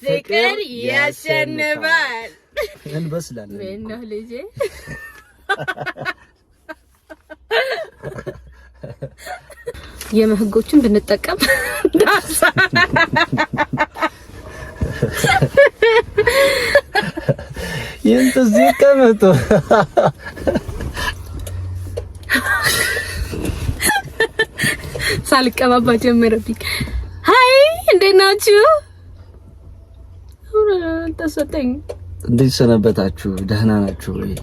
ፍቅር ያሸንፋል እንበስላለን ምነው ልጄ የመህጎችን ብንጠቀም ዳሳ የእንተዚህ ከመቶ ሳልቀባባ ጀመረብኝ ሃይ እንዴት ናችሁ ተሰጠኝ እንዴት ሰነበታችሁ ደህና ናችሁ ወይ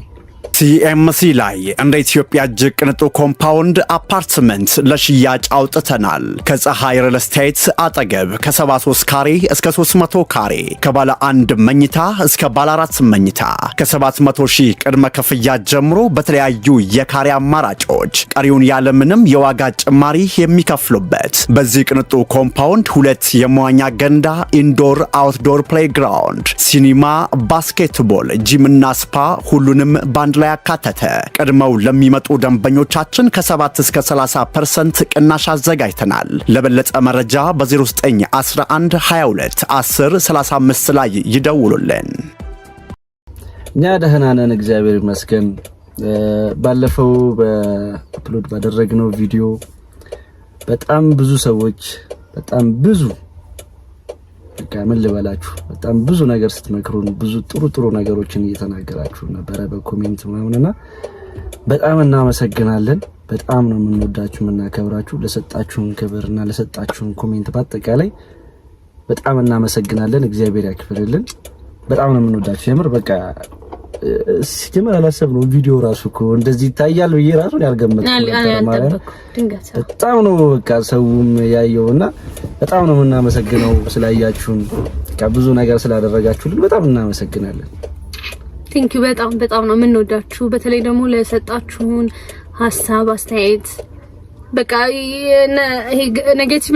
ሲኤምሲ ላይ እንደ ኢትዮጵያ እጅግ ቅንጡ ኮምፓውንድ አፓርትመንት ለሽያጭ አውጥተናል። ከፀሐይ ሪል ስቴት አጠገብ ከ73 ካሬ እስከ 300 ካሬ ከባለ አንድ መኝታ እስከ ባለ አራት መኝታ ከ700 ሺህ ቅድመ ክፍያ ጀምሮ በተለያዩ የካሬ አማራጮች ቀሪውን ያለምንም የዋጋ ጭማሪ የሚከፍሉበት በዚህ ቅንጡ ኮምፓውንድ ሁለት የመዋኛ ገንዳ፣ ኢንዶር አውትዶር ፕሌይግራውንድ፣ ሲኒማ፣ ባስኬትቦል፣ ጂምና ስፓ ሁሉንም ባንድ ላይ ያካተተ ቀድመው ለሚመጡ ደንበኞቻችን ከ7 እስከ 30% ቅናሽ አዘጋጅተናል። ለበለጠ መረጃ በ0911 22 10 35 ላይ ይደውሉልን። እኛ ደህና ነን እግዚአብሔር ይመስገን። ባለፈው በአፕሎድ ባደረግነው ቪዲዮ በጣም ብዙ ሰዎች በጣም ብዙ ምን ልበላችሁ በጣም ብዙ ነገር ስትመክሩን ብዙ ጥሩ ነገሮችን እየተናገራችሁ ነበር በኮሜንት ምናምንና በጣም እናመሰግናለን። በጣም ነው የምንወዳችሁ የምናከብራችሁ። ለሰጣችሁን ክብርና ለሰጣችሁን ኮሜንት በአጠቃላይ በጣም እናመሰግናለን። እግዚአብሔር ያክብርልን። በጣም ነው የምንወዳችሁ የምር በቃ ሲጀመር አላሰብነው ቪዲዮ ራሱ እኮ እንደዚህ ይታያል ብዬ ራሱ ያልገመትኩት በጣም ነው በቃ ሰውም ያየውና በጣም ነው የምናመሰግነው ስላያችሁን ብዙ ነገር ስላደረጋችሁልን በጣም እናመሰግናለን። ቴንክ ዩ በጣም ነው የምንወዳችሁ። በተለይ ደግሞ ለሰጣችሁን ሐሳብ አስተያየት በቃ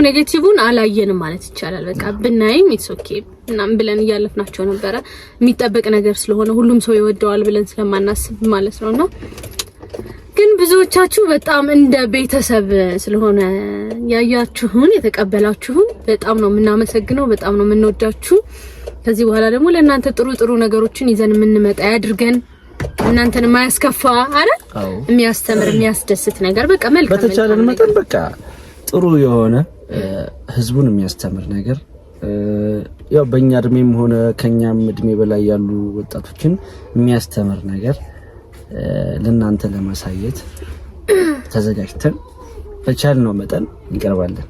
ኔጌቲቭን አላየንም ማለት ይቻላል። በቃ ብናይም ኢትስ ኦኬ እናም ብለን ያለፍናቸው ነበር የሚጠበቅ ነገር ስለሆነ ሁሉም ሰው ይወደዋል ብለን ስለማናስብ ማለት ነውና ግን ብዙዎቻችሁ በጣም እንደ ቤተሰብ ስለሆነ ያያችሁን የተቀበላችሁን በጣም ነው የምናመሰግነው። በጣም ነው የምንወዳችሁ። ከዚህ በኋላ ደግሞ ለእናንተ ጥሩ ነገሮችን ይዘን የምንመጣ ያድርገን። እናንተን ማያስከፋ አይደል የሚያስተምር የሚያስደስት ነገር በቃ መልካም በተቻለን መጠን በቃ ጥሩ የሆነ ህዝቡን የሚያስተምር ነገር ያው በእኛ እድሜም ሆነ ከኛም እድሜ በላይ ያሉ ወጣቶችን የሚያስተምር ነገር ለእናንተ ለማሳየት ተዘጋጅተን በቻልነው መጠን እንቀርባለን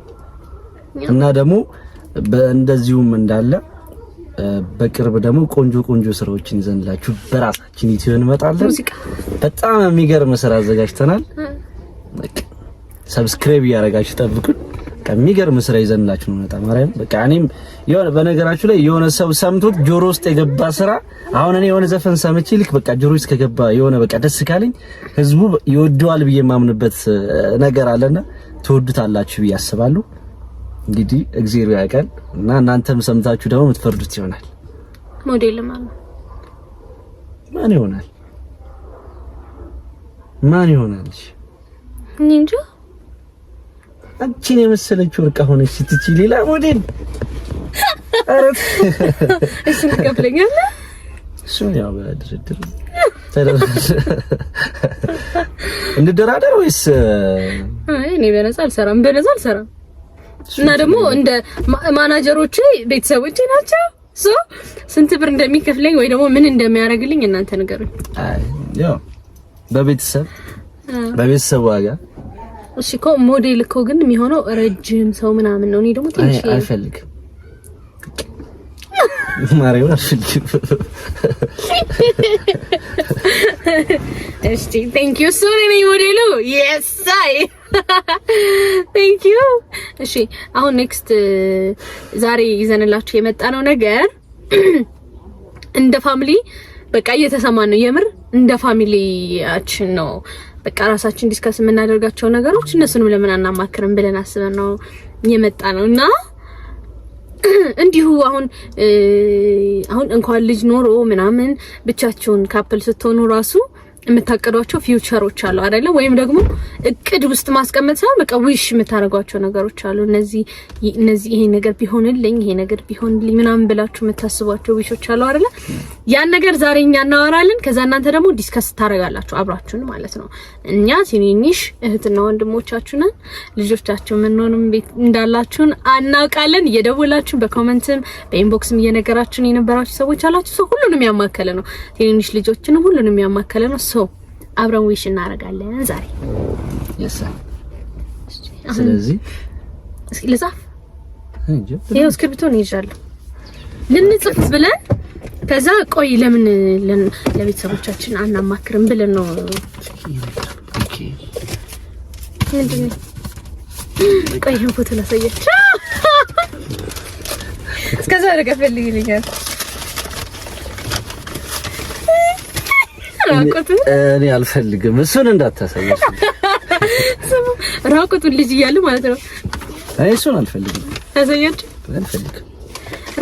እና ደግሞ እንደዚሁም እንዳለ በቅርብ ደግሞ ቆንጆ ስራዎችን ይዘንላችሁ በራሳችን ዩቲዩብ እንመጣለን። በጣም የሚገርም ስራ አዘጋጅተናል። ሰብስክራይብ ያደረጋችሁ ጠብቁን። የሚገርም ስራ ይዘንላችሁ ነው በጣም ማርያም በቃ እኔም የሆነ በነገራችሁ ላይ የሆነ ሰው ሰምቶት ጆሮ ውስጥ የገባ ስራ አሁን እኔ የሆነ ዘፈን ሰምቼ ልክ በቃ ጆሮ ውስጥ ከገባ የሆነ በቃ ደስ ካለኝ ህዝቡ ይወደዋል ብዬ ማምንበት ነገር አለና ትወዱታላችሁ ብዬ አስባለሁ። እንግዲህ እግዚአብሔር ያውቃል እና እናንተም ሰምታችሁ ደግሞ የምትፈርዱት ይሆናል። ሞዴል ማን ይሆናል? እንጃ አንቺን የመሰለችው ወርቅ ሆነች ስትቺ ሌላ ሞዴል አረት እሱ ከፍለኛል እሱ ያው በድርድር እንደራደር ወይስ እኔ በነፃ አልሰራም እና ደግሞ እንደ ማናጀሮቼ ቤተሰቦቼ ናቸው ስንት ብር እንደሚከፍለኝ ወይ ደግሞ ምን እንደሚያደርግልኝ እናንተ ንገሩኝ። አይ ያው በቤተሰብ ዋጋ እሺ እኮ ሞዴል እኮ ግን የሚሆነው ረጅም ሰው ምናምን ነው። እኔ ደግሞ ትንሽ አልፈልግም ማሪው አልፈልግም። እሺ ቴንክ ዩ ሶ ማች ሞዴሉ yes አይ ቴንክ ዩ። እሺ አሁን ኔክስት ዛሬ ይዘንላችሁ የመጣነው ነገር እንደ ፋሚሊ በቃ እየተሰማን ነው። የምር እንደ ፋሚሊያችን ነው በቃ ራሳችን ዲስከስ የምናደርጋቸው ነገሮች እነሱንም ለምን አናማክርም ብለን አስበን ነው የመጣነውና እንዲሁ አሁን እንኳን ልጅ ኖሮ ምናምን ብቻችሁን ካፕል ስትሆኑ ራሱ የምታቀዷቸው ፊውቸሮች አሉ አይደለ? ወይም ደግሞ እቅድ ውስጥ ማስቀመጥ ሳይሆን በቃ ዊሽ የምታረጓቸው ነገሮች አሉ። እነዚህ ይሄ ነገር ቢሆንልኝ ምናምን ብላችሁ የምታስቧቸው ዊሾች አሉ አይደለ? ያን ነገር ዛሬ እኛ እናወራለን። ከዛ እናንተ ደግሞ ዲስከስ ታረጋላችሁ አብራችሁን ማለት ነው። እኛ ትንንሽ እህትና ወንድሞቻችሁ ነን። ልጆቻችሁ ምንሆንም ቤት እንዳላችሁን አናውቃለን። እየደወላችሁ በኮሜንትም በኢንቦክስም እየነገራችሁን የነበራችሁ ሰዎች አላችሁ። ሰው ሁሉንም ያማከለ ነው። ትንንሽ ልጆችን ሁሉንም ያማከለ ነው። አብረን ዊሽ እናረጋለን ዛሬ የሳ ስለዚህ እስኪ ልጻፍ ይሄው እስክሪብቶ ነው ይዣለሁ ልንጽፍ ብለን ከዛ ቆይ ለምን ለቤተሰቦቻችን አናማክርም ብለን ነው ኦኬ ምንድነው ቆይ ይሄን ፎቶ ላሳያችሁ እስከዛ ረጋፈልኝልኛል እኔ አልፈልግም እሱን እንዳታሳየኝ ራቁቱን ልጅ እያለ ማለት ነው አይ እሱን አልፈልግም ታሳያችሁ አልፈልግም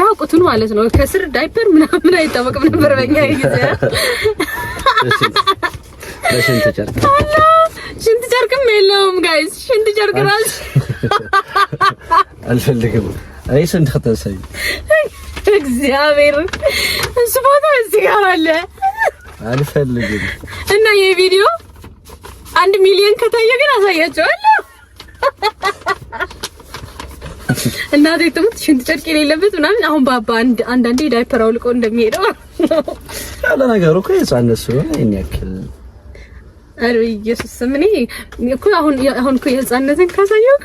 ራቁቱን ማለት ነው ከስር ዳይፐር ምናምን አይታወቅም ነበር በእኛ ጊዜ ሽንት ጨርቅም የለውም ጋይስ ሽንት ጨርቅ ራስ አልፈልግም አይ እሱን እንዳታሳየኝ እግዚአብሔር እሱ ፎቶ እዚህ ጋር አለ አልፈልግም እና ይሄ ቪዲዮ 1 ሚሊዮን ከታየ ግን አሳያቸዋለሁ እናቴ ትሙት ሽንት ጨርቅ የሌለበት ምናምን አሁን ባባ አንዳንዴ ዳይፐር አውልቆ እንደሚሄደው ያለ ነገር እኮ የጻነስ ነው እኔ ያክል አረ ኢየሱስ ምን እኮ አሁን እኮ የጻነትን ካሳየው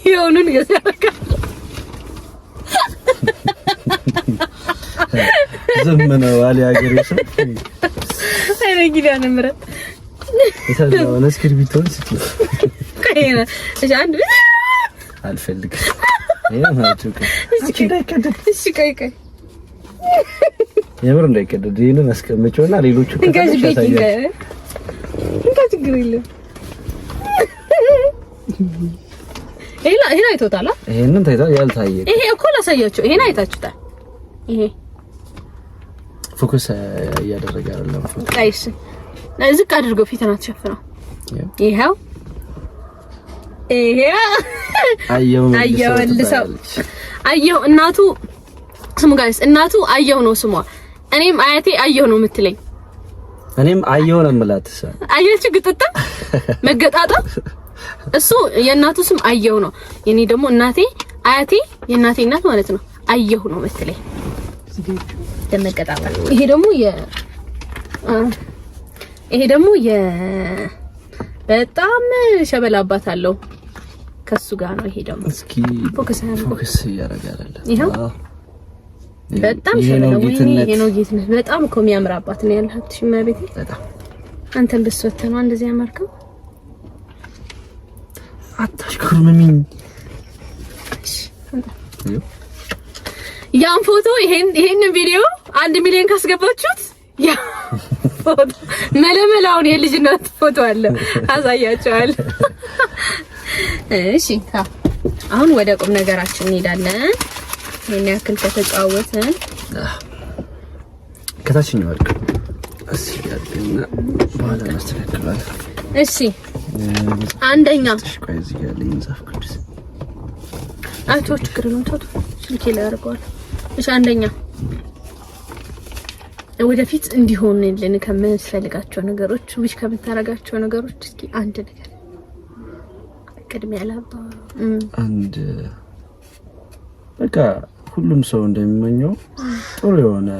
ይሁንን ገሰረካ ዘመነው አሊ አገሬሽ አረ ጊዳነ ምረት እታለው ለስክሪፕቶን ስኪ ከይና እሺ አንድ አልፈልግም ይሄማችሁ እሺ ቆይ የምር እንዳይቀደድ ይሄንን አስቀምጪውና ሌሎቹ ከተሻሻለ እንጋዝ ግሪል ይሄን አይቶታል ይሄንን ታይቷል ያልታየ ይሄ እኮ ላሳያችሁ ይሄን አይታችሁታል ይሄ ፎከስ ያደረገ አይደለም አይሽ ዝቅ አድርገው ፊትና ተሸፍነው ይሄው አየው እናቱ ስሙ ጋይስ እናቱ አየው ነው ስሟ እኔም አያቴ አየው ነው የምትለኝ እኔም አየው ነው የምላት አያችሁ ግጥጣ መገጣጣ እሱ የእናቱ ስም አየው ነው የኔ ደግሞ እናቴ አያቴ የእናቴ እናት ማለት ነው አየው ነው የምትለኝ ተመቀጣጣ ይሄ ደግሞ በጣም ሸበላ አባት አለው ከሱ ጋር ነው ይሄ ደግሞ እስኪ ፎከስ ያደርጋል ይሄው በጣም ሸበላ ይሄ ነው ጌትነት በጣም እኮ የሚያምር አባት ነው ያለው ሀብትሽ ማቤቴ በጣም አንተ እንደሰተና እንደዚህ ያማርከው አታሽከርምኝ ያን ፎቶ ይሄን ቪዲዮ 1 ሚሊዮን ካስገባችሁት ያ ፎቶ መለመላውን የልጅነት ፎቶ አለ አሳያቸዋል እሺ አሁን ወደ ቁም ነገራችን እንሄዳለን የኔ ያክል ከተጫወተን ከታችኛው ወርቅ እሺ ያድርግና በኋላ ማስተካከል እሺ አንደኛ ቆይ እዚህ ጋር ለምጻፍ ቅዱስ አቶች ክሩን ተውት ስልኬ ላይ አድርገዋል እሺ አንደኛ ወደፊት እንዲሆንልን ከምንፈልጋቸው ነገሮች ዊሽ ከምታረጋቸው ነገሮች እስኪ አንድ ነገር ቅድሚያ ላባ አንድ በቃ ሁሉም ሰው እንደሚመኘው ጥሩ የሆነ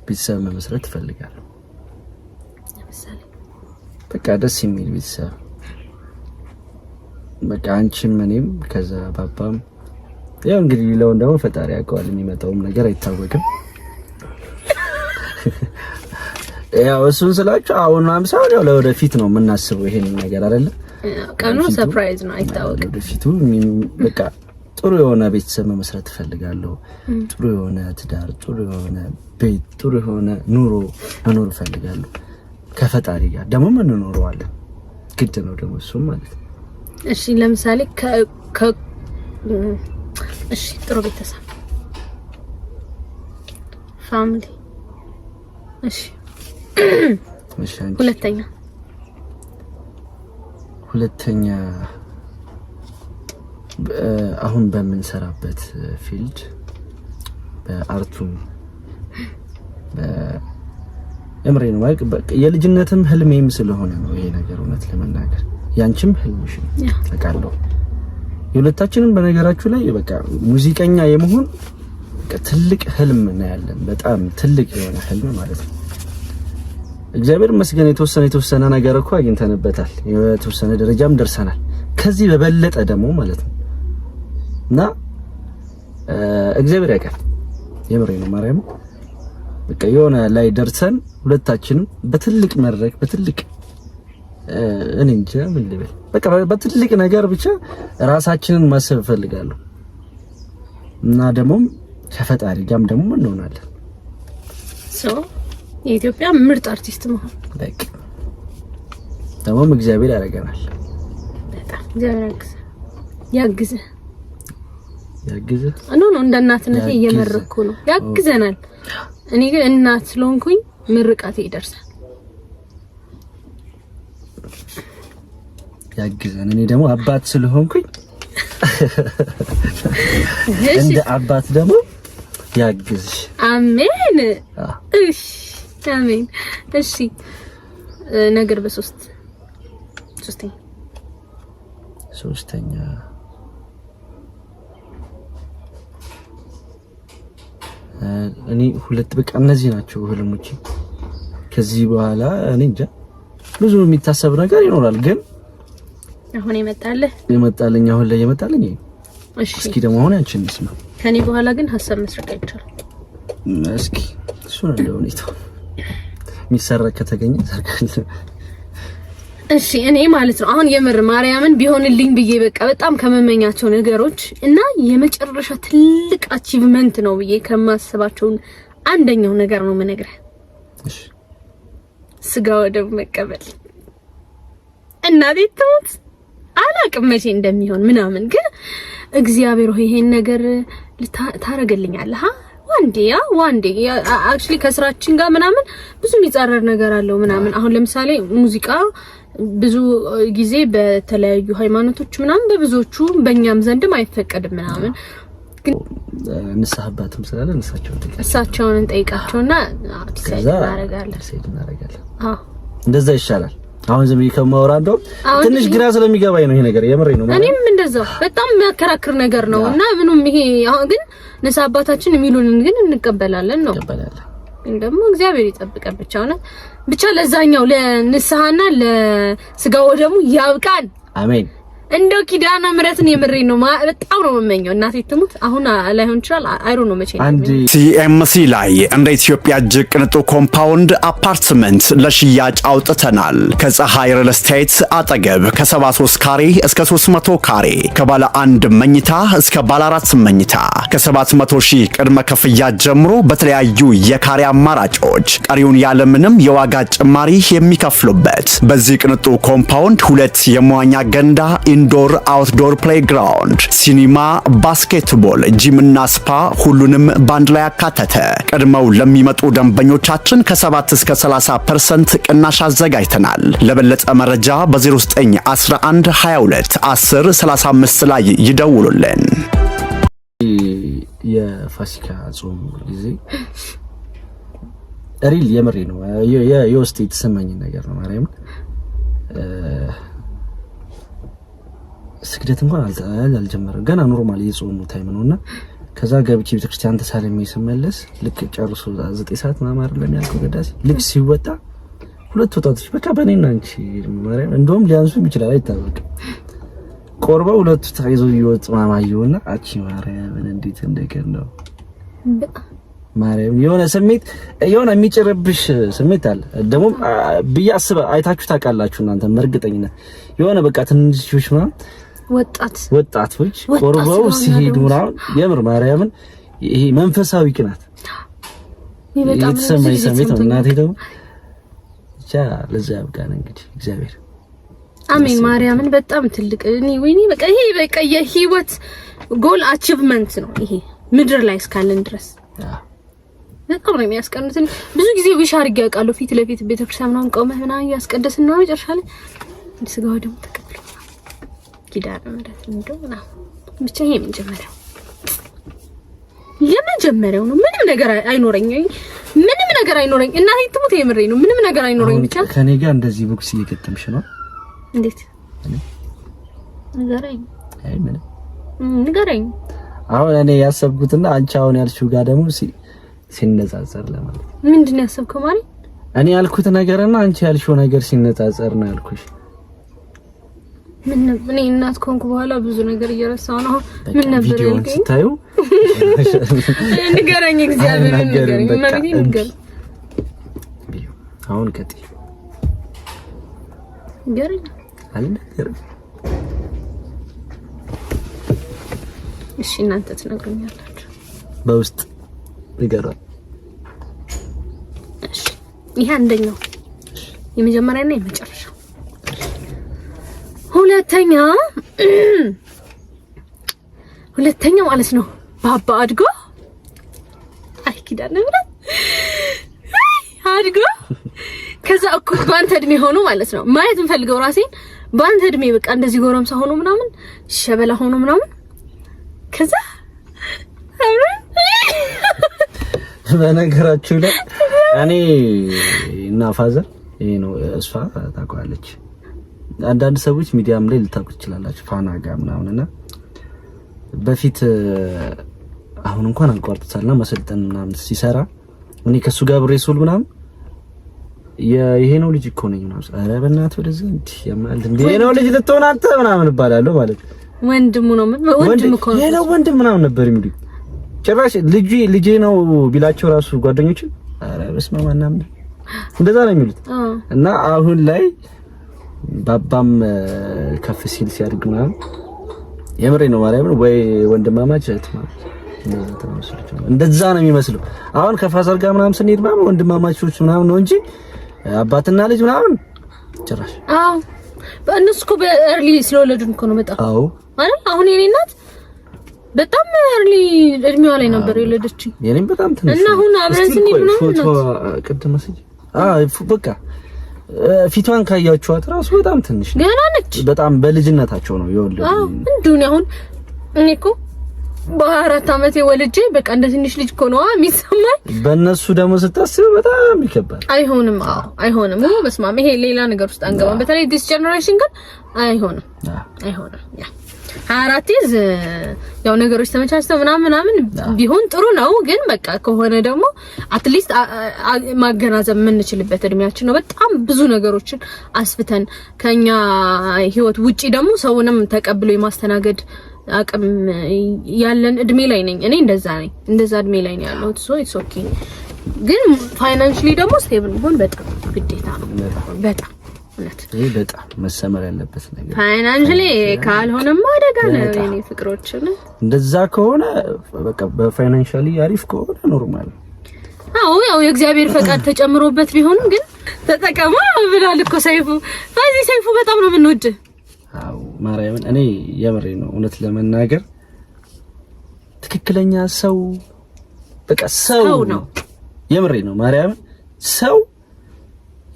ቤተሰብ መመስረት እፈልጋለሁ ለምሳሌ በቃ ደስ የሚል ቤተሰብ በቃ አንቺም እኔም ከዛ ባባም ያው እንግዲህ ሌላውን ደግሞ ፈጣሪ ያውቀዋል የሚመጣውም ነገር አይታወቅም ያው እሱን ስላችሁ አሁን አምሳው ያው ለወደፊት ነው የምናስበው ይሄን ነገር አይደለ ቀኑ ሰርፕራይዝ ነው አይታወቅም ወደፊቱ በቃ ጥሩ የሆነ ቤተሰብ መመስረት እፈልጋለሁ ጥሩ የሆነ ትዳር ጥሩ የሆነ ቤት ጥሩ የሆነ ኑሮ መኖር እፈልጋለሁ ከፈጣሪ ጋር ደግሞ ምን እንኖረዋለን ግድ ነው ደግሞ እሱም ማለት ነው እሺ ለምሳሌ እሺ ጥሩ ቤተሰብ ፋሚሊ እሺ ሁለተኛ ሁለተኛ አሁን በምንሰራበት ፊልድ በአርቱም እምሬን ማለት የልጅነትም ህልሜም ስለሆነ ነው ይሄ ነገር እውነት ለመናገር ያንቺም ህልምሽ ተቃለው የሁለታችንም በነገራችሁ ላይ በቃ ሙዚቀኛ የመሆን ትልቅ ህልም ነው ያለን በጣም ትልቅ የሆነ ህልም ማለት ነው እግዚአብሔር ይመስገን የተወሰነ ነገር እኮ አግኝተንበታል የተወሰነ ደረጃም ደርሰናል ከዚህ በበለጠ ደግሞ ማለት ነው እና እግዚአብሔር ያውቃል የምሬን ነው ማርያም በቃ የሆነ ላይ ደርሰን ሁለታችንም በትልቅ መድረክ በትልቅ እኔ እንጃ ምን ልበል በቃ በትልቅ ነገር ብቻ ራሳችንን ማሰብ ፈልጋለሁ እና ደግሞ ከፈጣሪ ጋርም ደግሞ እንሆናለን የኢትዮጵያ ምርጥ አርቲስት መሆን በቃ ደግሞ እግዚአብሔር ያደርገናል በጣም እግዚአብሔር ያግዘ ነው እንደ እናትነቴ እየመረኩ ነው ያግዘናል እኔ ግን እናት ስለሆንኩኝ ምርቃቴ ይደርሳል ያግዘን እኔ ደግሞ አባት ስለሆንኩኝ እንደ አባት ደግሞ ያግዝሽ አሜን እሺ አሜን እሺ ነገር ሶስተኛ እኔ ሁለት በቃ እነዚህ ናቸው ህልሞቼ ከዚህ በኋላ እኔ እንጃ ብዙ የሚታሰብ ነገር ይኖራል ግን አሁን የመጣልኝ አሁን ላይ የመጣልኝ እሺ እስኪ ደግሞ አሁን አንቺን እንስማ ከኔ በኋላ ግን ሐሳብ መስረቅ አይቻልም እስኪ እሱ ነው እንደሆነው የሚሰረቅ ከተገኘ ታርካል እሺ እኔ ማለት ነው አሁን የምር ማርያምን ቢሆንልኝ ብዬ በቃ በጣም ከመመኛቸው ነገሮች እና የመጨረሻ ትልቅ አቺቭመንት ነው ብዬ ከማስባቸው አንደኛው ነገር ነው መነግረህ እሺ ስጋ ወደብ መቀበል እናቴ ትሞት አላቅም መቼ እንደሚሆን ምናምን ግን እግዚአብሔር ሆይ ይሄን ነገር ታረጋግልኛለህ ዋንዴ አክቹሊ ከስራችን ጋር ምናምን ብዙ የሚጻረር ነገር አለው ምናምን አሁን ለምሳሌ ሙዚቃ ብዙ ጊዜ በተለያዩ ሃይማኖቶች ምናምን በብዙዎቹ በእኛም ዘንድም አይፈቀድም ምናምን ግን ንስሐባትም ስላለ እሳቸውን እንጠይቃቸውና ዲሳይድ እናደርጋለን እንደዛ ይሻላል አሁን ዝም ይከማወራ እንደው ትንሽ ግራ ስለሚገባኝ ነው ይሄ ነገር የምሬ ነው እኔም እንደዛው በጣም የሚያከራክር ነገር ነውና ምንም ይሄ አሁን ግን ንስሐ አባታችን የሚሉንን ግን እንቀበላለን ነው እንደሞ እግዚአብሔር ይጠብቀን ብቻ ለዛኛው ለንስሐና ለስጋው ደግሞ ያብቃን አሜን እንደው ኪዳነ ምሕረትን የምሬ ነው በጣም ነው መመኘው እናቴ ትሙት አሁን ላይሆን ይችላል አይሮ ነው መቼ ሲኤምሲ ላይ እንደ ኢትዮጵያ እጅግ ቅንጡ ኮምፓውንድ አፓርትመንት ለሽያጭ አውጥተናል ከፀሐይ ሪል ስቴት አጠገብ ከ73 ካሬ እስከ 300 ካሬ ከባለ አንድ መኝታ እስከ ባለ አራት መኝታ ከ700,000 ቅድመ ክፍያ ጀምሮ በተለያዩ የካሬ አማራጮች ቀሪውን ያለምንም የዋጋ ጭማሪ የሚከፍሉበት በዚህ ቅንጡ ኮምፓውንድ ሁለት የመዋኛ ገንዳ ኢንዶር አውትዶር ፕሌይግራውንድ ሲኒማ ባስኬትቦል ጂምና ስፓ ሁሉንም ባንድ ላይ ያካተተ ቀድመው ለሚመጡ ደንበኞቻችን ከ7 እስከ 30% ቅናሽ አዘጋጅተናል ለበለጠ መረጃ በ0911 22 10 35 ላይ ይደውሉልን የፋሲካ ጾም ጊዜ ሪል የምሬ ነው የውስጥ የተሰማኝ ነገር ነው ማርያም ስግደት እንኳን አልጀመረም ገና ኖርማል የጾሙ ታይም ነውና ከዛ ገብቼ ቤተክርስቲያን ተሳለሜ ስመለስ ልክ ጨርሶ 9 ሰዓት ማማር አይደለም ያልከው ገዳሲ ልክ ሲወጣ ሁለት ወጣቶች በቃ በኔና አንቺ ማርያም እንደውም ሊያንሱም ይችላል አይታወቅም ቆርባ ሁለቱ ታይዘው ይወጥ ማማየውና አቺ ማርያም እንዴት እንደገነው ማርያም የሆነ ስሜት የሆነ የሚጭርብሽ ስሜት አለ ደግሞ በያስበ አይታችሁ ታውቃላችሁ እናንተ መርግጠኝነት የሆነ በቃ ትንሽሽ ማለት ወጣቶች ቆርበው ሲሄዱ ምናምን የምር ማርያምን ይሄ መንፈሳዊ ቅናት የተሰማኝ ስሜት ነው እናቴ ደግሞ ብቻ ለዛ ያብቃን እንግዲህ እግዚአብሔር አሜን ማርያምን በጣም ትልቅ ወይኔ በቃ ይሄ በቃ የህይወት ጎል አቺቭመንት ነው ይሄ ምድር ላይ እስካለን ድረስ በጣም ነው የሚያስቀኑት ብዙ ጊዜ ዊሽ አድርጌ አውቃለሁ ፊት ለፊት ቤተክርስቲያን ምናምን ቆመህ ምናምን ያስቀደስና መጨረሻ ላይ ስጋው ደግሞ ተቀበለ ኪዳነ ምህረት እንደውና ብቻ ይሄ የመጀመሪያው ነው። ምንም ነገር አይኖረኝ እናቴ ትሙት የምሬ ነው። ምንም ነገር አይኖረኝ ብቻ ከኔ ጋር እንደዚህ ቦክስ እየገጠምሽ ነው። እንዴት ንገረኝ። አይ ምንም ንገረኝ። አሁን እኔ ያሰብኩትና አንቺ አሁን ያልሽው ጋር ደግሞ ሲነጻጸር ለማለት ምንድነው ያሰብከው ማለት? እኔ ያልኩት ነገርና አንቺ ያልሽው ነገር ሲነጻጸር ነው ያልኩሽ። ምን ነበር እኔ እናት ኮንኩ በኋላ ብዙ ነገር እየረሳው ነው። ምን ነበር ያልከኝ? ታዩ ንገረኝ። እግዚአብሔር ንገረኝ። ማለት ንገረኝ። አሁን ቀጥይ ንገረኝ። አልነገርም። እሺ እናንተ ትነግሩኛላችሁ በውስጥ ንገረኝ። እሺ ይሄ አንደኛው የመጀመሪያና የመጨረሻው። ሁለተኛው ማለት ነው ባባ አድጎ ኪዳነ ምህረት አድጎ ከዛ እኩል ባንተ እድሜ ሆኖ ማለት ነው ማየት እንፈልገው ራሴን ባንተ እድሜ በቃ እንደዚህ ጎረምሳ ሆኖ ምናምን ሸበላ ሆኖ ምናምን ከዛ በነገራችሁ ላይ እኔ እና ፋዘር ይሄ ነው እሷ ታውቃለች። አንዳንድ ሰዎች ሚዲያም ላይ ልታውቁ ትችላላችሁ ፋና ጋር ምናምንና በፊት አሁን እንኳን አንቋርጥታልና መሰልጠን ምናምን ሲሰራ እኔ ከሱ ጋር ብሬ ሱል ምናምን ይሄ ነው ልጅ እኮ ነኝ ምናምን ኧረ በእናትህ ወደዚህ እንዴ ያማል እንዴ ነው ልጅ ልትሆን አንተ ምናምን እባላለሁ ማለት ወንድሙ ነው ወንድሙ እኮ ነው የለው ወንድም ምናምን ነበር የሚሉኝ። ጭራሽ ልጄ ነው ቢላቸው ራሱ ጓደኞች ኧረ በስመ አብ ምናምን እንደዛ ነው የሚሉት። እና አሁን ላይ ባባም ከፍ ሲል ሲያድግ ምናምን የምሬ ነው ማርያም ወይ ወንድማማች እህት ማለት እንደዛ ነው የሚመስለው። አሁን ከፋዘር ጋር ምናምን ስንሄድ ምናምን ወንድማማቾች ምናምን ነው እንጂ አባትና ልጅ ምናምን ጭራሽ። አዎ በእነሱ እኮ በእርሊ ስለወለዱን እኮ ነው በጣም። አዎ ማለት አሁን የኔ እናት በጣም እርሊ እድሜዋ ላይ ነበር የወለደችኝ። የኔም በጣም ትንሽ እና አሁን አብረን ስንሄድ ምናምን ፎቶ ቅድም መስጂ በቃ ፊቷን ካያችኋት ራሱ በጣም ትንሽ ገና ነች። በጣም በልጅነታቸው ነው የወለዱ። እንዱን አሁን እኔ እኮ በ4 አመቴ ወልጄ በቃ እንደ ትንሽ ልጅ እኮ ነው የሚሰማኝ። በእነሱ ደግሞ ስታስብ በጣም ይከብዳል። አይሆንም። አይሆንም። በስመ አብ ይሄ ሌላ ነገር ውስጥ አንገባም። በተለይ ዲስ ጀነሬሽን ግን አይሆንም። ያ 24 ይዝ ያው ነገሮች ተመቻችተው ምናምን ቢሆን ጥሩ ነው። ግን በቃ ከሆነ ደግሞ አትሊስት ማገናዘብ የምንችልበት እድሜያችን ነው። በጣም ብዙ ነገሮችን አስፍተን ከኛ ህይወት ውጪ ደግሞ ሰውንም ተቀብሎ የማስተናገድ አቅም ያለን እድሜ ላይ ነኝ እኔ። እንደዛ እድሜ ላይ ነው ያለሁት። ሶ ኢትስ ኦኬ። ግን ፋይናንሻሊ ደግሞ ስቴብል መሆን በጣም ግዴታ ነው። በጣም ይሄ በጣም መሰመር ያለበት ነገር። ፋይናንሻሊ ካልሆነማ አደጋ ነው የኔ ፍቅሮች። እንደዛ ከሆነ በቃ በፋይናንሻሊ አሪፍ ከሆነ ኖርማል። አዎ ያው የእግዚአብሔር ፈቃድ ተጨምሮበት ቢሆንም ግን ተጠቀማ ብሏል እኮ ሰይፉ። ሰይፉ በጣም ነው የምንወድ። አዎ ማርያምን እኔ የምሬ ነው እውነት ለመናገር ትክክለኛ ሰው በቃ ሰው ነው። የምሬ ነው ማርያምን ሰው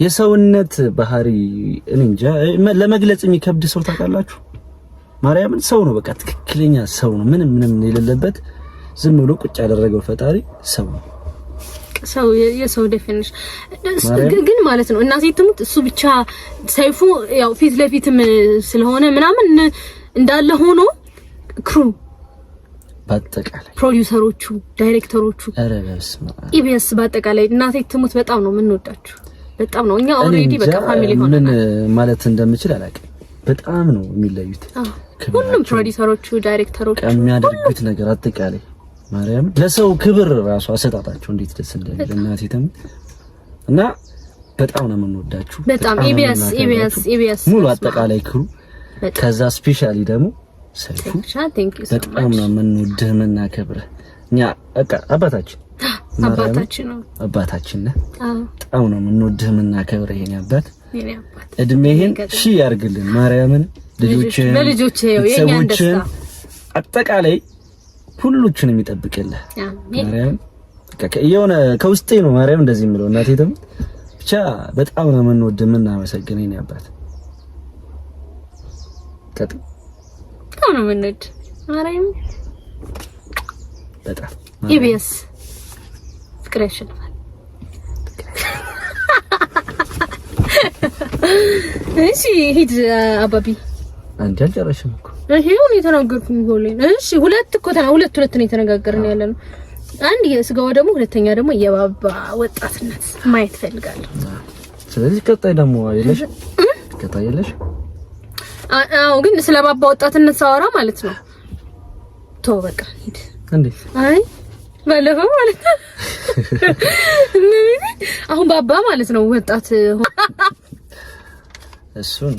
የሰውነት ባህሪ እንጃ ለመግለጽ የሚከብድ ሰው ታውቃላችሁ። ማርያምን ሰው ነው በቃ ትክክለኛ ሰው ነው። ምንም የሌለበት ዝም ብሎ ቁጭ ያደረገው ፈጣሪ ሰው ነው። ሰው የሰው ዴፊኒሽን ግን ማለት ነው እናቴ ትሙት እሱ ብቻ ሰይፉ ያው ፊት ለፊትም ስለሆነ ምናምን እንዳለ ሆኖ ክሩ በአጠቃላይ ፕሮዲዩሰሮቹ፣ ዳይሬክተሮቹ ኢቢኤስ በአጠቃላይ እናቴ ትሙት በጣም ነው የምንወዳችሁ። በጣም ነው እኛ ኦሬዲ በቃ ፋሚሊ ሆነን ምን ማለት እንደምችል አላውቅም። በጣም ነው የሚለዩት ሁሉም ፕሮዲዩሰሮቹ፣ ዳይሬክተሮቹ የሚያደርጉት ነገር አጠቃላይ ማርያም ለሰው ክብር ራሱ አሰጣጣቸው እንዴት ደስ እንደሚል እናቴ ተም እና በጣም ነው የምንወዳችሁ። በጣም ኢቢኤስ ሙሉ አጠቃላይ ክሩ ከዛ ስፔሻሊ ደግሞ ሰይፉ በጣም ነው የምንወድህ የምናከብርህ። እኛ በቃ አባታችን ነው በጣም ነው የምንወድህ የምናከብርህ የኔ አባት። እድሜህን ሺህ ያርግልን ማርያምን። ልጆችህን አጠቃላይ ሁሉንም ይጠብቅልህ ማርያም። የሆነ ከውስጤ ነው ማርያም እንደዚህ የምለው እናቴ ደግሞ ብቻ በጣም ነው የምንወድህ የምናመሰግንህ የኔ አባት። በጣም ነው የምንወድ ማርያም በጣም ኢቢኤስ ፍቅር ያሸንፋል። እሺ ሂድ አባቢ አንተ አልጨረሽም እኮ ይሄው ነው የተናገርኩኝ ጎልኝ። እሺ ሁለት ነው የተነጋገርን ያለነው። አንድ የስጋው ደግሞ ሁለተኛ ደግሞ የባባ ወጣትነት ማየት ፈልጋለሁ። ስለዚህ ቀጣይ ደግሞ አይለሽ ቀጣይ አይለሽ? አዎ ግን ስለ ባባ ወጣትነት ሳወራ ማለት ነው ተው በቃ ሂድ። እንዴ አይ ባለፈው ማለት ነው አሁን ባባ ማለት ነው ወጣት እሱን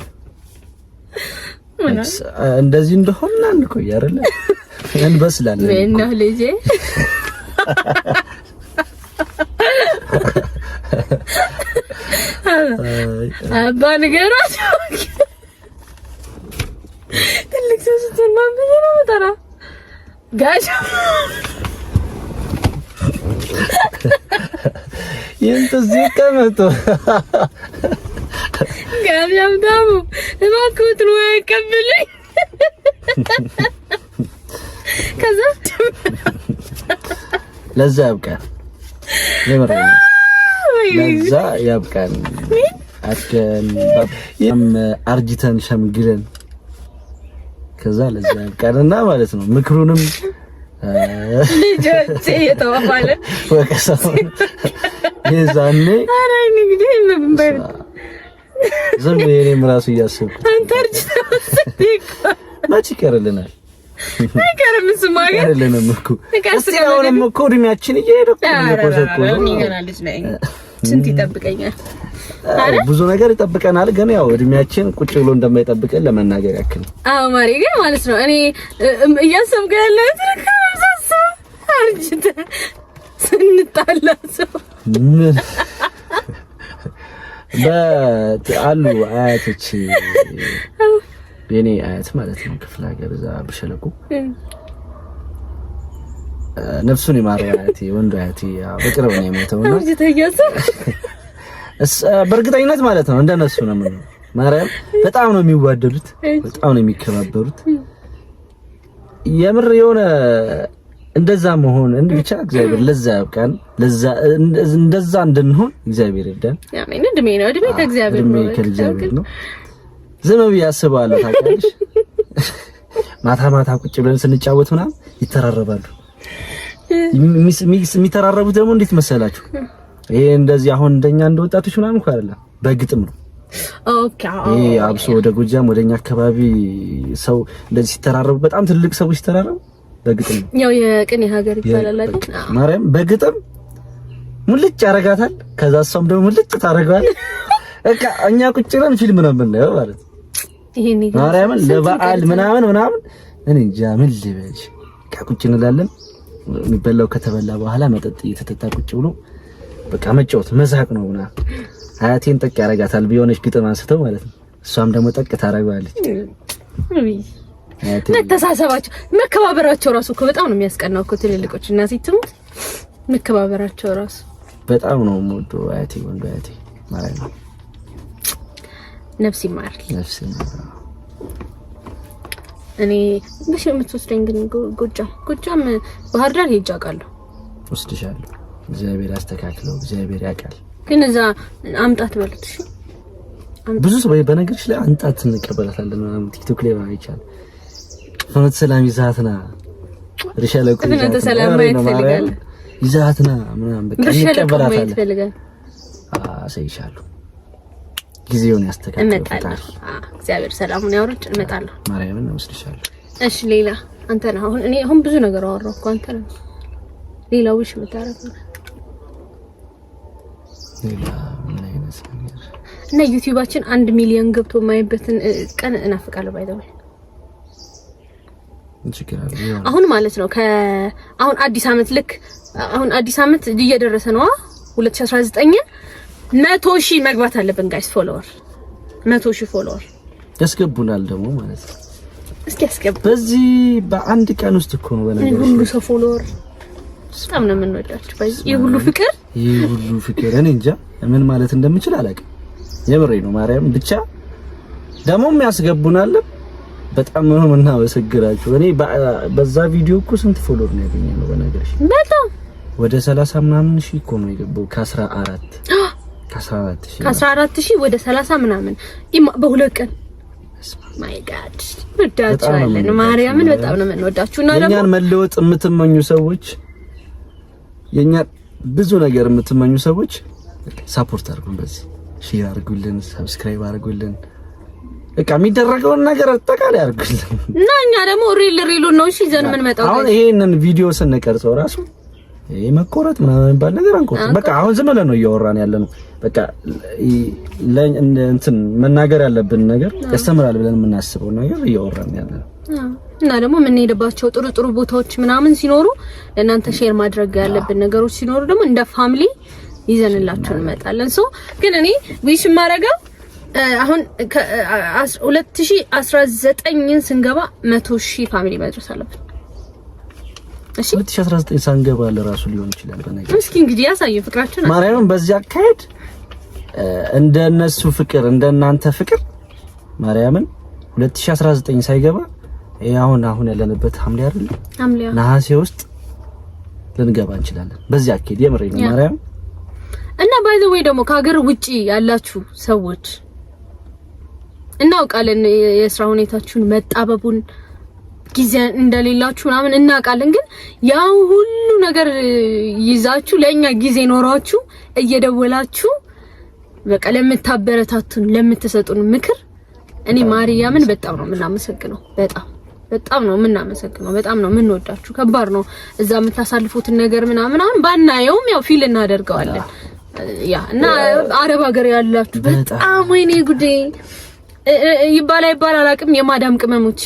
እንደዚህ እንደሆነ አንቆይ አይደለ እንበስላለን እና ልጄ አባ ንገራት ትልቅ ሰው ስትሆን ማን ብዬ ነው የምጠራ ጋሽ የእንትዚህ ቀመጡ ጋቢያም ታሙ እባክዎት ነው ያቀብልኝ ከዛ ለዛ ያብቃን የምረኝ ለዛ ያብቃን አትከን አርጅተን ሸምግለን ከዛ ለዛ ያብቃንና ማለት ነው ምክሩንም ልጆቼ የተባባለን ወቀሰው የዛኔ አራይ እንግዲህ ምንበር ዝም ብዬም ራሱ እያሰብኩ አንተ አርጅተህ መች ይቀርልናል አይቀርም ስማገር አይደለም እኮ እስቲ አሁንም እኮ እድሜያችን እየሄደ ነው ስንት ይጠብቀኛል ብዙ ነገር ይጠብቀናል ግን ያው እድሜያችን ቁጭ ብሎ እንደማይጠብቀን ለመናገር ያክል አዎ ማሪ ግን ማለት ነው እኔ እያሰብኩ ያለሁት አርጅተህ ስንጣላ ሰው ምን በአሉ አያቶች የኔ አያት ማለት ነው ክፍለ ሀገር እዛ በሸለቆ ነፍሱን ይማረው አያቴ ወንዱ አያቴ በቅርብ ነው የሞተውና በእርግጠኝነት ማለት ነው እንደነሱ ነው ምን ማርያም በጣም ነው የሚዋደዱት በጣም ነው የሚከባበሩት የምር የሆነ እንደዛ መሆን ብቻ እግዚአብሔር ለዛ ያብቃን ለዛ እንደዛ እንድንሆን እግዚአብሔር ይርዳን አሜን እድሜ ከእግዚአብሔር ነው ዝም ብዬ አስባለሁ ታውቂያለሽ ማታ ቁጭ ብለን ስንጫወት ምናምን ይተራረባሉ የሚተራረቡት ደግሞ እንዴት መሰላችሁ ይሄ እንደዚህ አሁን እንደኛ እንደወጣቶች ምናምን እኮ አይደለም በግጥም ነው ኦኬ ይሄ አብሶ ወደ ጎጃም ወደኛ አካባቢ ሰው እንደዚህ ሲተራረቡ በጣም ትልቅ ሰዎች ሲተራረቡ በግጥም ያው የቅኔ ሀገር ይባላል አይደል ማርያም በግጥም ሙልጭ ያረጋታል ከዛ እሷም ደግሞ ሙልጭ ታረጋዋል በቃ እኛ ቁጭ ብለን ፊልም ነው የምናየው ማለት ይሄን ማርያም ለበዓል ምናምን እኔ እንጃ ምን ልበልሽ ቁጭ እንላለን የሚበላው ከተበላ በኋላ መጠጥ እየተጠጣ ቁጭ ብሎ በቃ መጫወት መሳቅ ነውና አያቴን ጠቅ ያረጋታል ቢሆነሽ ግጥም አንስተው ማለት ነው እሷም ደግሞ ጠቅ ታረጋዋለች መተሳሰባቸው መከባበራቸው ራሱ እኮ በጣም ነው የሚያስቀናው እኮ ትልልቆች እና ሲትሙት መከባበራቸው ራሱ በጣም ነው የምወደው አያቴ ወንዱ አያቴ ማለት ነው ነፍስ ይማር እኔ በሽ የምትወስደኝ ግን ጎጃም ባህር ዳር ሄጄ አውቃለሁ ወስድሻለሁ እግዚአብሔር አስተካክለው እግዚአብሔር ያውቃል ግን እዛ አምጣት በሉት እሺ ብዙ ሰው በነገርሽ ላይ አንጣት እንቀበላታለን ምናምን ቲክቶክ ላይ ማለት ይቻላል ፍኖተ ሰላም ይዛትና ርሻለቁ ፍኖተ ሰላም ማየት ፈልጋለሁ ይዛትና ምናምን በቃ እንቀበላታለን አሰይሻለሁ ጊዜውን ያስተካክለው ፈጣሪ እግዚአብሔር ሰላሙን ያወርድ እንመጣለሁ ማርያምን ወስድሻለሁ እሺ ሌላ አንተ ነህ አሁን ብዙ ነገር አወራሁ እኮ አንተ ነህ ሌላው እሺ መታረቅ ሌላ ምን አይነት ነገር እና ዩቲዩባችን 1 ሚሊዮን ገብቶ ማይበትን ቀን እናፍቃለሁ ባይደው አሁን ማለት ነው አሁን አዲስ አመት ልክ አሁን አዲስ አመት እየደረሰ ነው 2019 100,000 መግባት አለብን ጋይስ ፎሎወር 100,000 ፎሎወር ያስገቡናል ደግሞ ማለት ነው እስኪ ያስገቡ በዚህ በአንድ ቀን ውስጥ እኮ ነው በነገር ሁሉ ሰው ፎሎወር በጣም ነው የምንወዳችሁ ባይ ይሄ ሁሉ ፍቅር እኔ እንጃ ምን ማለት እንደምችል አላውቅም የምሬ ነው ማርያም ብቻ ደሞም ያስገቡናል በጣም ነው የምናመሰግናችሁ። እኔ በዛ ቪዲዮ እኮ ስንት ፎሎወር ነው ያገኘነው? በነገርሽ በጣም ወደ 30 ምናምን ሺህ እኮ ነው የገባው። ከ14 ሺህ ወደ 30 ምናምን በሁለት ቀን። ማይ ጋድ ወዳችኋለን። ማርያምን በጣም ነው የምንወዳችሁ። እና ደግሞ የኛን መለወጥ የምትመኙ ሰዎች፣ የኛን ብዙ ነገር የምትመኙ ሰዎች ሳፖርት አድርጉን። በዚህ ሼር አድርጉልን፣ ሰብስክራይብ አድርጉልን። በቃ የሚደረገውን ነገር አጠቃላይ አድርጉልን እና እኛ ደግሞ ሪል ነው እሺ ይዘን ምን መጣው። አሁን ይሄንን ቪዲዮ ስንቀርጸው ራሱ ይሄ መቆረጥ ምናምን ባል ነገር አንቆርጥ። በቃ አሁን ዝም ብለን ነው እያወራን ያለነው። በቃ እንትን መናገር ያለብን ነገር ያስተምራል ብለን የምናስበው ነገር እያወራን ያለነው እና ደግሞ የምንሄድባቸው ጥሩ ቦታዎች ምናምን ሲኖሩ ለእናንተ ሼር ማድረግ ያለብን ነገሮች ሲኖሩ ደግሞ እንደ ፋሚሊ ይዘንላችሁ እንመጣለን። ሶ ግን እኔ ዊሽ ማረጋው አሁን 2019ን ስንገባ 100,000 ፋሚሊ መድረስ አለብን። እሺ 2019 ሳንገባ ለራሱ ሊሆን ይችላል። በነገር እስኪ እንግዲህ ያሳዩ ፍቅራችሁን ማርያምን በዚህ አካሄድ እንደነሱ ፍቅር እንደናንተ ፍቅር ማርያምን 2019 ሳይገባ አሁን ያለንበት ሐምሌ አይደል? ነሐሴ ውስጥ ልንገባ እንችላለን። በዚህ አካሄድ የምሬን ማርያም እና ባይ ዘ ዌይ ደግሞ ከሀገር ውጪ ያላችሁ ሰዎች እናውቃለን የስራ ሁኔታችሁን መጣበቡን ጊዜ እንደሌላችሁ ምናምን እናውቃለን። ግን ያው ሁሉ ነገር ይዛችሁ ለኛ ጊዜ ኖራችሁ እየደወላችሁ በቃ ለምታበረታቱን ለምትሰጡን ምክር እኔ ማርያምን በጣም ነው የምናመሰግነው። በጣም ነው የምናመሰግነው። በጣም ነው የምንወዳችሁ። ከባድ ነው እዛ የምታሳልፉትን ነገር ምናምን ባናየውም ያው ፊል እናደርገዋለን። ያ እና አረብ ሀገር ያላችሁ በጣም ወይኔ ጉዴ ይባል አላቅም የማዳም ቅመሞች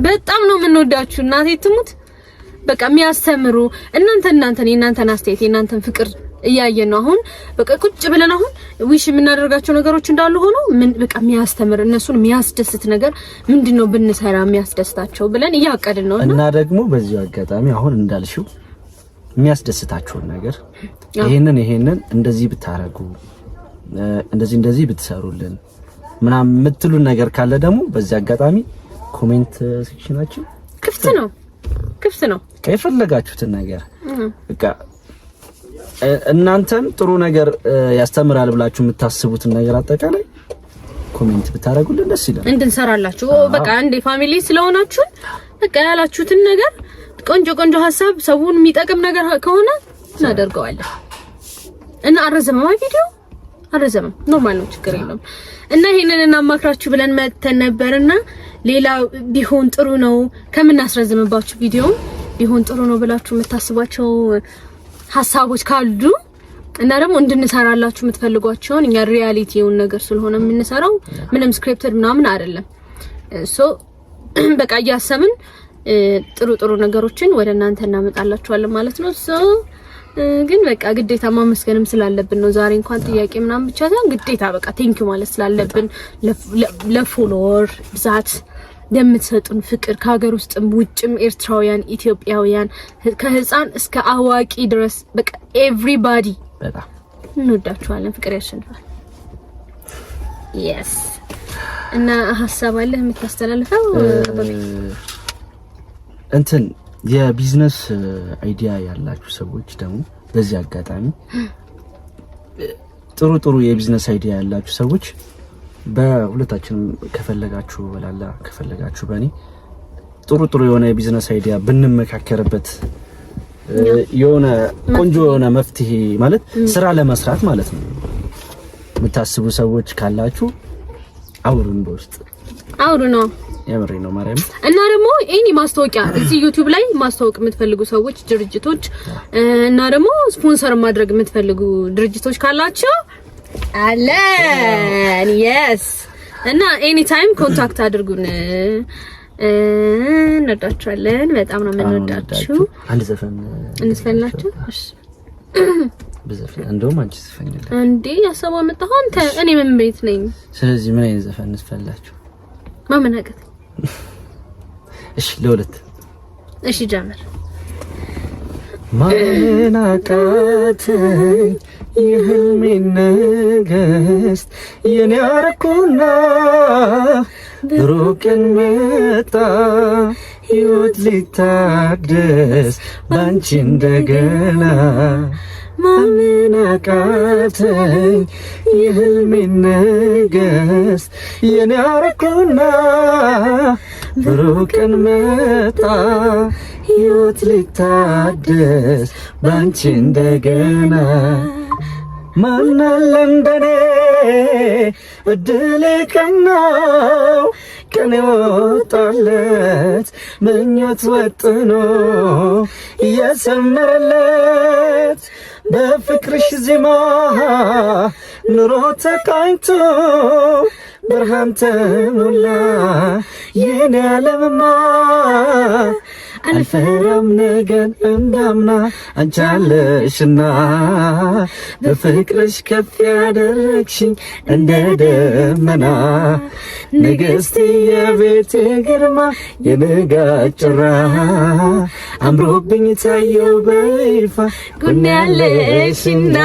በጣም ነው የምንወዳችሁ። እናቴ ትሙት በቃ የሚያስተምሩ የእናንተን አስተያየት የእናንተን ፍቅር እያየን ነው። አሁን በቃ ቁጭ ብለን አሁን ዊሽ የምናደርጋቸው ነገሮች እንዳሉ ሆኖ ምን በቃ የሚያስተምር እነሱን የሚያስደስት ነገር ምንድነው ብንሰራ የሚያስደስታቸው ብለን እያቀድን ነው። እና ደግሞ በዚህ አጋጣሚ አሁን እንዳልሽው የሚያስደስታችሁን ነገር ይሄንን እንደዚህ ብታረጉ እንደዚህ ብትሰሩልን ምናምን የምትሉን ነገር ካለ ደግሞ በዚህ አጋጣሚ ኮሜንት ሴክሽናችን ክፍት ነው። ከፈለጋችሁትን ነገር በቃ እናንተም ጥሩ ነገር ያስተምራል ብላችሁ የምታስቡትን ነገር አጠቃላይ ኮሜንት ብታረጉልን ደስ ይላል። እንድንሰራላችሁ በቃ እንደ ፋሚሊ ስለሆናችሁ በቃ ያላችሁትን ነገር ቆንጆ ሐሳብ ሰውን የሚጠቅም ነገር ከሆነ እናደርገዋለን። እና አረዘመማ ቪዲዮ አረዘመም ኖርማል ነው፣ ችግር የለም። እና ይሄንን እናማክራችሁ ብለን መተን ነበርና ሌላ ቢሆን ጥሩ ነው ከምናስረዝምባችሁ ቪዲዮ ቢሆን ጥሩ ነው ብላችሁ የምታስቧቸው ሐሳቦች ካሉ እና ደግሞ እንድንሰራላችሁ የምትፈልጓቸውን እኛ ሪያሊቲውን ነገር ስለሆነ የምንሰራው ምንም ስክሪፕትድ ምናምን አይደለም። ሶ በቃ እያሰብን ጥሩ ነገሮችን ወደ እናንተ እናመጣላችኋለን ማለት ነው። ሶ ግን በቃ ግዴታ ማመስገንም ስላለብን ነው ዛሬ እንኳን ጥያቄ ምናምን ብቻ ሳይሆን ግዴታ በቃ ቴንኪው ማለት ስላለብን ለፎሎወር ብዛት ለምትሰጡን ፍቅር ከሀገር ውስጥም ውጭም ኤርትራውያን ኢትዮጵያውያን ከህፃን እስከ አዋቂ ድረስ በቃ ኤቭሪባዲ በጣም እንወዳችኋለን። ፍቅር ያሸንፋል። yes እና ሐሳብ አለ የምታስተላልፈው? እንትን የቢዝነስ አይዲያ ያላችሁ ሰዎች ደግሞ በዚህ አጋጣሚ ጥሩ የቢዝነስ አይዲያ ያላችሁ ሰዎች በሁለታችንም ከፈለጋችሁ በላላ ከፈለጋችሁ በእኔ ጥሩ የሆነ የቢዝነስ አይዲያ ብንመካከርበት የሆነ ቆንጆ የሆነ መፍትሄ ማለት ስራ ለመስራት ማለት ነው የምታስቡ ሰዎች ካላችሁ አውሩን፣ በውስጥ አውሩ ነው የምሬ ነው ማርያም። እና ደግሞ ኤኒ ማስታወቂያ እዚህ ዩቲዩብ ላይ ማስታወቅ የምትፈልጉ ሰዎች ድርጅቶች እና ደግሞ ስፖንሰር ማድረግ የምትፈልጉ ድርጅቶች ካላችሁ አለን yes እና ኤኒ ታይም ኮንታክት አድርጉን። እንወዳችኋለን። በጣም ነው የምንወዳችሁ። አንድ ዘፈን እንስፈላችሁ። እሺ በዘፈን እንደውም አንቺ ዘፈኝልኝ እንዴ ያሰባ መጣሁ አንተ እኔ ምን ቤት ነኝ። ስለዚህ ምን አይነት ዘፈን እንስፈላችሁ? ማመናቀት እሺ ለሁለት እሺ ጀምር። ማመናቀት የህልሜ ንግስት የኔ አረኩና ብሩህ ቀን መጣ ሕይወት ሊታደስ ባንቺ እንደገና ማመን አቃተኝ የህልሜን ነገስ የኔ አረኩና ብሩህ ቀን መጣ ሕይወት ሊታደስ ባንቺ እንደገና ማናለ እንደኔ እድሌ ቀናው ቀን ወጣለት ምኞት ወጥኖ እየሰመረለት በፍቅርሽ ዜማ ኑሮ ተቃኝቶ ብርሃን ተሞላ የኔ ዓለምማ አልፈራም ነገን እንዳምና አንቺ አለሽና በፍቅርሽ ከፍ ያደረግሽኝ እንደ ደመና ንግሥቴ የቤቴ ግርማ የንጋት ጭራ አምሮብኝ ታየው በይፋ ጎኔ ያለሽና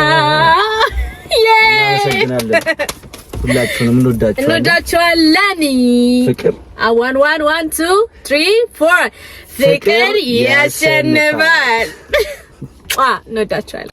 ሁላችሁንም እንወዳችኋለን። ፍቅር 1 1 1 2 3 4 ፍቅር ያሸንፋል። እንወዳችኋለን።